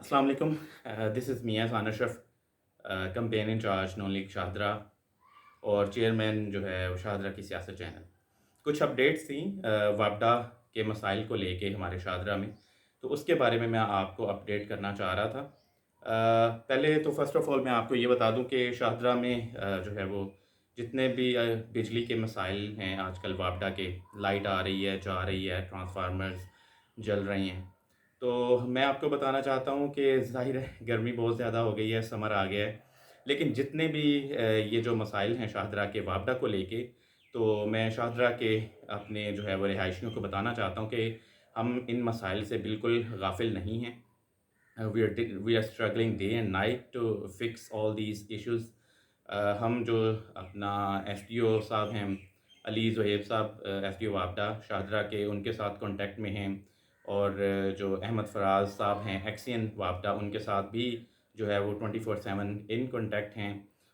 السلام علیکم. دس از میاں خان اشرف, کمپین انچارج نون لیگ شاہدرہ اور چیئرمین جو ہے وہ شاہدرہ کی سیاست چینل. کچھ اپڈیٹس تھیں وابڈا کے مسائل کو لے کے ہمارے شاہدرہ میں, تو اس کے بارے میں آپ کو اپڈیٹ کرنا چاہ رہا تھا. پہلے تو فرسٹ آف آل میں آپ کو یہ بتا دوں کہ شاہدرہ میں جو ہے وہ جتنے بھی بجلی کے مسائل ہیں آج کل وابڈا کے, لائٹ آ رہی ہے, جا رہی ہے, ٹرانسفارمرز جل رہی ہیں. تو میں آپ کو بتانا چاہتا ہوں کہ ظاہر ہے گرمی بہت زیادہ ہو گئی ہے, سمر آ گیا ہے, لیکن جتنے بھی یہ جو مسائل ہیں شاہدرہ کے وابڈا کو لے کے, تو میں شاہدرہ کے اپنے جو ہے وہ رہائشیوں کو بتانا چاہتا ہوں کہ ہم ان مسائل سے بالکل غافل نہیں ہیں. We are struggling day and night to fix all these issues. ہم جو اپنا ایس ڈی او صاحب ہیں, علی زہیب صاحب, ایس ڈی او وابڈا شاہدرہ کے, ان کے ساتھ کانٹیکٹ میں ہیں, اور جو احمد فراز صاحب ہیں ایکسین وابڈا, ان کے ساتھ بھی جو ہے وہ 24/7 ان کانٹیکٹ ہیں.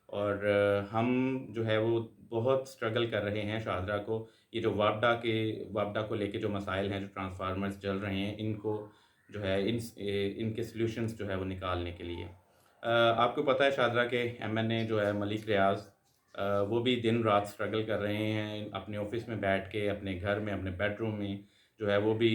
اور ہم جو ہے وہ بہت اسٹرگل کر رہے ہیں شاہدرہ کو, یہ جو وابڈا کو لے کے جو مسائل ہیں, جو ٹرانسفارمرز چل رہے ہیں, ان کو جو ہے ان کے سلیوشنز جو ہے وہ نکالنے کے لیے. آپ کو پتہ ہے شاہدرہ کے ایم این اے جو ہے ملک ریاض, وہ بھی دن رات اسٹرگل کر رہے ہیں اپنے آفس میں بیٹھ کے, اپنے گھر میں, اپنے بیڈ روم میں جو ہے وہ بھی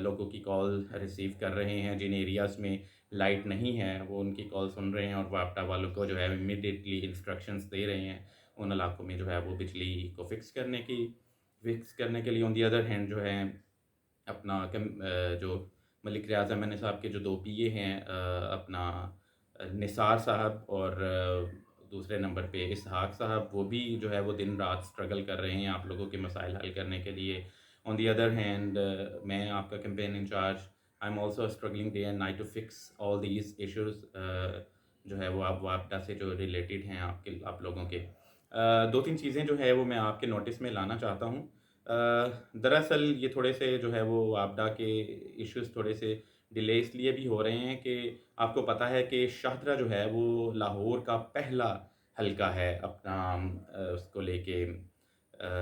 لوگوں کی کال ریسیو کر رہے ہیں. جن ایریاز میں لائٹ نہیں ہے وہ ان کی کال سن رہے ہیں, اور وابڈا والوں کو جو ہے امیڈیٹلی انسٹرکشنز دے رہے ہیں ان علاقوں میں جو ہے وہ بجلی کو فکس کرنے کے لیے. آن دی ادر ہینڈ جو ہے اپنا جو ملک ریاض ایم این اے صاحب کے جو 2 پی اے ہیں, اپنا نثار صاحب اور دوسرے نمبر پہ اسحاق صاحب, وہ بھی جو ہے وہ دن رات اسٹرگل کر رہے ہیں آپ لوگوں کے مسائل حل کرنے کے لیے. آن دی ادر ہینڈ میں آپ کا campaign incharge, I am also struggling day and night to fix all these issues جو ہے وہ آپ وابڈا سے جو ریلیٹڈ ہیں آپ لوگوں کے. 2-3 چیزیں جو ہے وہ میں آپ کے نوٹس میں لانا چاہتا ہوں. دراصل یہ تھوڑے سے جو ہے وہ وابڈا کے ایشوز تھوڑے سے ڈیلے اس لیے بھی ہو رہے ہیں کہ آپ کو پتہ ہے کہ شاہدرہ جو ہے وہ لاہور کا پہلا حلقہ ہے اپنا, اس کو لے کے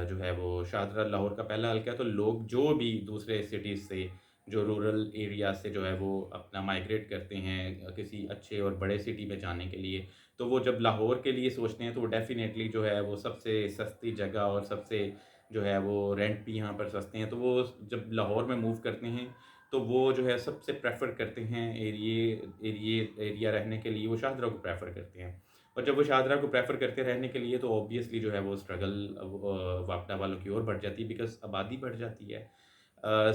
جو ہے وہ شاہدرہ لاہور کا پہلا حلقہ ہے. تو لوگ جو بھی دوسرے سٹیز سے, جو رورل ایریاز سے جو ہے وہ اپنا مائیگریٹ کرتے ہیں کسی اچھے اور بڑے سٹی میں جانے کے لیے, تو وہ جب لاہور کے لیے سوچتے ہیں تو وہ ڈیفینیٹلی جو ہے وہ سب سے سستی جگہ اور سب سے جو ہے وہ رینٹ بھی یہاں پر سستے ہیں, تو وہ جب لاہور میں موو کرتے ہیں تو وہ جو ہے سب سے پریفر کرتے ہیں ایریا رہنے کے لیے, وہ شاہدرہ کو پریفر کرتے ہیں. اور جب وہ شاہدرہ کو پریفر کرتے رہنے کے لیے تو اوبیسلی جو ہے وہ اسٹرگل وابڈا والوں کی اور بڑھ جاتی ہے, بیکاز آبادی بڑھ جاتی ہے.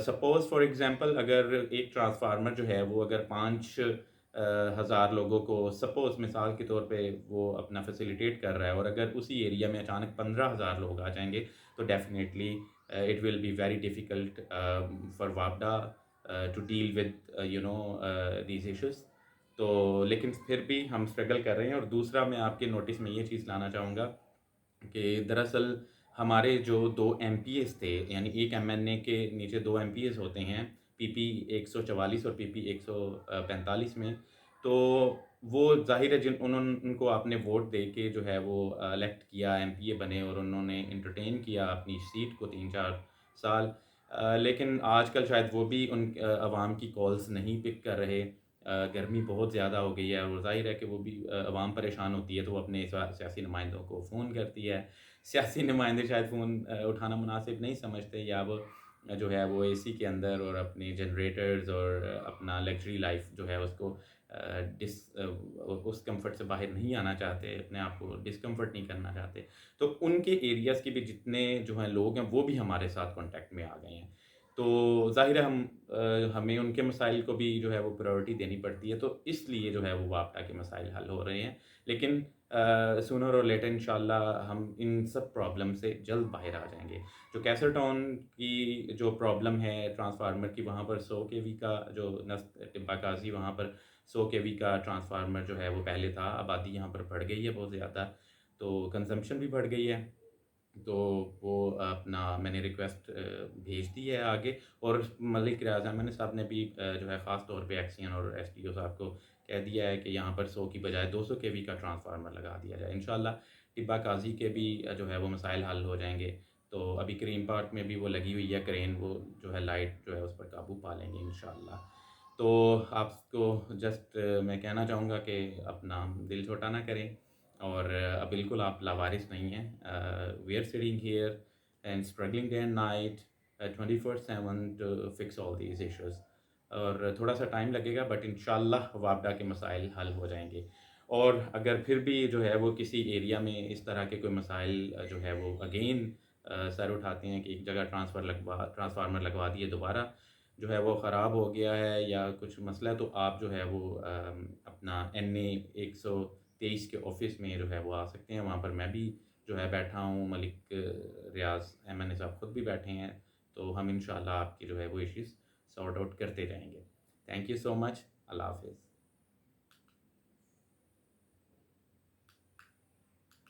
سپوز فار ایگزامپل اگر ایک ٹرانسفارمر جو ہے وہ اگر 5,000 لوگوں کو سپوز مثال کے طور پہ وہ اپنا فیسیلیٹیٹ کر رہا ہے, اور اگر اسی ایریا میں اچانک 15,000 لوگ آ جائیں گے تو definitely it will be very difficult for وابڈا to deal with these issues. تو لیکن پھر بھی ہم اسٹرگل کر رہے ہیں. اور دوسرا میں آپ کے نوٹس میں یہ چیز لانا چاہوں گا کہ دراصل ہمارے جو 2 ایم پی ایز تھے, یعنی ایک ایم این اے کے نیچے 2 ایم پی ایز ہوتے ہیں, پی پی 144 اور پی پی 145 میں, تو وہ ظاہر ہے ان کو آپ نے ووٹ دے کے جو ہے وہ الیکٹ کیا, ایم پی اے بنے, اور انہوں نے انٹرٹین کیا اپنی سیٹ کو 3-4 سال. لیکن آج کل شاید وہ بھی ان عوام کی کالز نہیں پک کر رہے. گرمی بہت زیادہ ہو گئی ہے, اور ظاہر ہے کہ وہ بھی عوام پریشان ہوتی ہے تو وہ اپنے سیاسی نمائندوں کو فون کرتی ہے. سیاسی نمائندے شاید فون اٹھانا مناسب نہیں سمجھتے, یا وہ جو ہے وہ اے سی کے اندر اور اپنے جنریٹرز اور اپنا لگژری لائف جو ہے اس کو اس کمفرٹ سے باہر نہیں آنا چاہتے, اپنے آپ کو ڈسکمفرٹ نہیں کرنا چاہتے. تو ان کے ایریاز کے بھی جتنے جو ہیں لوگ ہیں وہ بھی ہمارے ساتھ کانٹیکٹ میں آ گئے ہیں. تو ظاہر ہے ہمیں ان کے مسائل کو بھی جو ہے وہ پرائورٹی دینی پڑتی ہے, تو اس لیے جو ہے وہ وابڈا کے مسائل حل ہو رہے ہیں. لیکن سونر اور لیٹر انشاءاللہ ہم ان سب پرابلم سے جلد باہر آ جائیں گے. جو کیسر ٹاؤن کی جو پرابلم ہے ٹرانسفارمر کی, وہاں پر 100 kV کا جو ٹبا کازی, وہاں پر 100 kV کا ٹرانسفارمر جو ہے وہ پہلے تھا. آبادی یہاں پر بڑھ گئی ہے بہت زیادہ, تو کنزمپشن بھی بڑھ گئی ہے. تو وہ اپنا میں نے ریکویسٹ بھیج دی ہے آگے, اور ملک ریاض ایم این اے صاحب نے بھی جو ہے خاص طور پہ ایکسین اور ایس ڈی او صاحب کو کہہ دیا ہے کہ یہاں پر 100 کی بجائے 200 kV کا ٹرانسفارمر لگا دیا جائے. انشاءاللہ ٹبا کازی کے بھی جو ہے وہ مسائل حل ہو جائیں گے. تو ابھی کریم پارک میں بھی وہ لگی ہوئی ہے کرین, وہ جو ہے لائٹ جو ہے اس پر قابو پا لیں گے انشاءاللہ. تو آپ کو جسٹ میں کہنا چاہوں گا کہ اپنا دل چھوٹا نہ کریں، اور بالکل آپ لاوارث نہیں ہیں. We are sitting here and struggling day and night 24/7 to fix all these issues. اور تھوڑا سا ٹائم لگے گا، بٹ انشاءاللہ وابڈا کے مسائل حل ہو جائیں گے. اور اگر پھر بھی جو ہے وہ کسی ایریا میں اس طرح کے کوئی مسائل جو ہے وہ اگین سر اٹھاتے ہیں کہ ایک جگہ ٹرانسفارمر لگوا دیے دوبارہ جو ہے وہ خراب ہو گیا ہے یا کچھ مسئلہ ہے، تو آپ جو ہے وہ اپنا NA 123 کے آفس میں جو ہے وہ آ سکتے ہیں. وہاں پر میں بھی جو ہے بیٹھا ہوں، ملک ریاض MNA صاحب خود بھی بیٹھے ہیں. تو ہم انشاءاللہ آپ کی جو ہے وہ ایشوز سارٹ آؤٹ کرتے رہیں گے. تھینک یو سو مچ. اللہ حافظ.